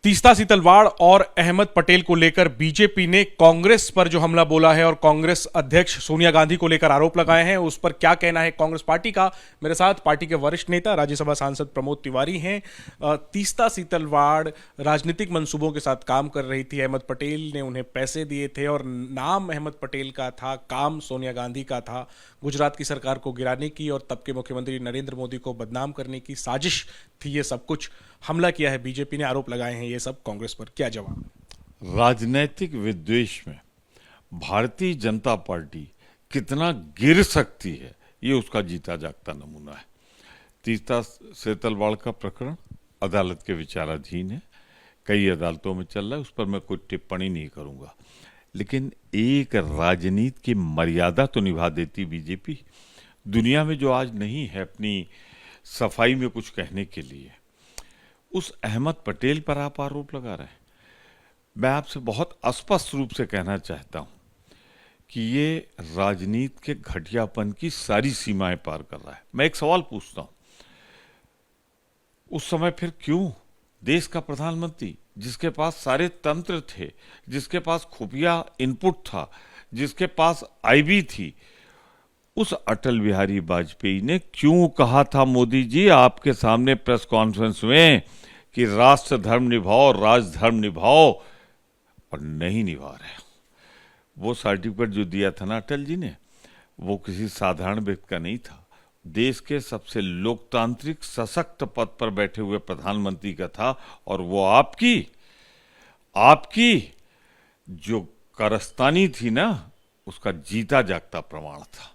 तीस्ता सीतलवाड़ और अहमद पटेल को लेकर बीजेपी ने कांग्रेस पर जो हमला बोला है और कांग्रेस अध्यक्ष सोनिया गांधी को लेकर आरोप लगाए हैं, उस पर क्या कहना है कांग्रेस पार्टी का। मेरे साथ पार्टी के वरिष्ठ नेता राज्यसभा सांसद प्रमोद तिवारी हैं। तीस्ता सीतलवाड़ राजनीतिक मंसूबों के साथ काम कर रही थी। अहमद पटेल ने उन्हें पैसे दिए थे और नाम अहमद पटेल का था, काम सोनिया गांधी का था। गुजरात की सरकार को गिराने की और तब के मुख्यमंत्री नरेंद्र मोदी को बदनाम करने की साजिश थी ये सब कुछ। हमला किया है बीजेपी ने, आरोप लगाए हैं ये सब कांग्रेस पर। क्या जवाब? राजनैतिक विद्वेष में भारतीय जनता पार्टी कितना गिर सकती है, ये उसका जीता जागता नमूना है। तीस्ता सीतलवाड़ का प्रकरण अदालत के विचाराधीन है, कई अदालतों में चल रहा है, उस पर मैं कोई टिप्पणी नहीं करूंगा। लेकिन एक राजनीति की मर्यादा तो निभा देती बीजेपी। दुनिया में जो आज नहीं है अपनी सफाई में कुछ कहने के लिए, उस अहमद पटेल पर आप आरोप लगा रहे हैं। मैं आपसे बहुत स्पष्ट रूप से कहना चाहता हूं कि ये राजनीति के घटियापन की सारी सीमाएं पार कर रहा है। मैं एक सवाल पूछता हूं, उस समय फिर क्यों देश का प्रधानमंत्री, जिसके पास सारे तंत्र थे, जिसके पास खुफिया इनपुट था, जिसके पास आईबी थी, उस अटल बिहारी वाजपेयी ने क्यों कहा था मोदी जी आपके सामने प्रेस कॉन्फ्रेंस में कि राष्ट्र धर्म निभाओ, राजधर्म निभाओ, और नहीं निभा रहे। वो सर्टिफिकेट जो दिया था ना अटल जी ने, वो किसी साधारण व्यक्ति का नहीं था, देश के सबसे लोकतांत्रिक सशक्त पद पर बैठे हुए प्रधानमंत्री का था। और वो आपकी जो कारस्तानी थी ना, उसका जीता जागता प्रमाण था।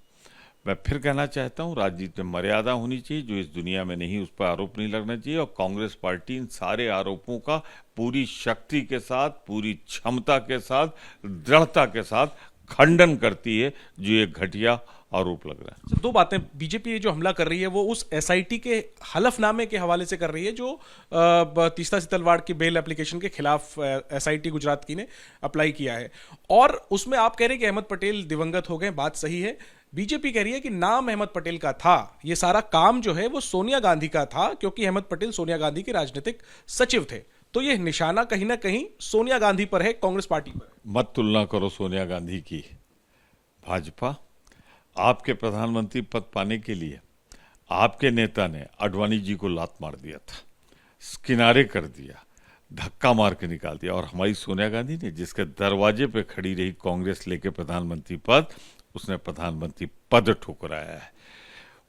मैं फिर कहना चाहता हूं, राजनीति में मर्यादा होनी चाहिए, जो इस दुनिया में नहीं, उस पर आरोप नहीं लगना चाहिए। और कांग्रेस पार्टी इन सारे आरोपों का पूरी शक्ति के साथ, पूरी क्षमता के साथ, दृढ़ता के साथ खंडन करती है जो ये घटिया आरोप लग रहा है। दो बातें, बीजेपी जो हमला कर रही है वो उस एसआईटी के हलफनामे के हवाले से कर रही है जो तीस्ता सीतलवाड़ की बेल एप्लीकेशन के खिलाफ एसआईटी गुजरात की ने अप्लाई किया है, और उसमें आप कह रहे हैं कि अहमद पटेल दिवंगत हो गए। बात सही है। बीजेपी कह रही है कि नाम अहमद पटेल का था, ये सारा काम जो है वो सोनिया गांधी का था, क्योंकि अहमद पटेल सोनिया गांधी के राजनीतिक सचिव थे। तो ये निशाना कहीं ना कहीं सोनिया गांधी पर है, कांग्रेस पार्टी पर। मत तुलना करो सोनिया गांधी की। भाजपा आपके प्रधानमंत्री पद पाने के लिए आपके नेता ने आडवाणी जी को लात मार दिया था, किनारे कर दिया, धक्का मार के निकाल दिया। और हमारी सोनिया गांधी ने, जिसके दरवाजे पे खड़ी रही कांग्रेस लेके प्रधानमंत्री पद, उसने प्रधानमंत्री पद ठुकराया है।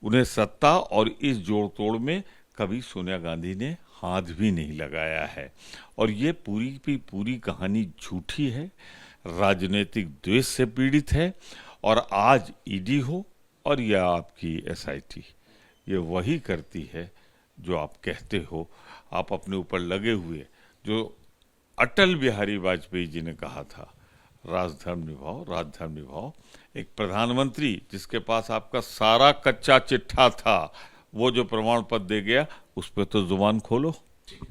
उन्हें सत्ता और इस जोड़ तोड़ में कभी सोनिया गांधी ने हाथ भी नहीं लगाया है। और ये पूरी कहानी झूठी है, राजनीतिक द्वेष से पीड़ित है। और आज ईडी हो और यह आपकी एसआईटी, ये वही करती है जो आप कहते हो। आप अपने ऊपर लगे हुए, जो अटल बिहारी वाजपेयी जी ने कहा था, राजधर्म निभाओ, राजधर्म निभाओ। एक प्रधानमंत्री जिसके पास आपका सारा कच्चा चिट्ठा था, वो जो प्रमाण पत्र दे गया, उस पर तो जुबान खोलो।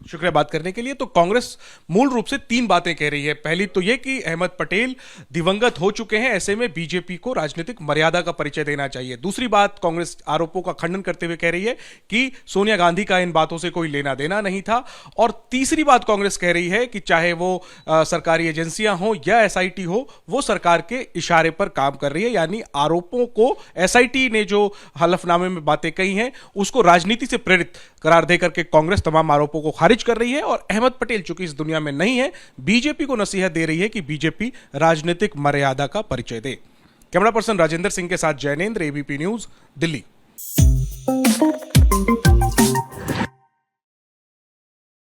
शुक्रिया बात करने के लिए। तो कांग्रेस मूल रूप से तीन बातें कह रही है। पहली तो यह कि अहमद पटेल दिवंगत हो चुके हैं, ऐसे में बीजेपी को राजनीतिक मर्यादा का परिचय देना चाहिए। दूसरी बात, कांग्रेस आरोपों का खंडन करते हुए कह रही है कि सोनिया गांधी का इन बातों से कोई लेना देना नहीं था। और तीसरी बात कांग्रेस कह रही है कि चाहे वो सरकारी एजेंसियां हो या एसआईटी हो, वो सरकार के इशारे पर काम कर रही है। यानी आरोपों को, एसआईटी ने जो हलफनामे में बातें कही हैं, उसको राजनीति से प्रेरित करार देकर के कांग्रेस तमाम आरोपों को खारिज कर रही है। और अहमद पटेल चूंकि इस दुनिया में नहीं है, बीजेपी को नसीहत दे रही है कि बीजेपी राजनीतिक मर्यादा का परिचय दे। कैमरा पर्सन राजेंद्र सिंह के साथ जैनेंद्र, एबीपी न्यूज, दिल्ली।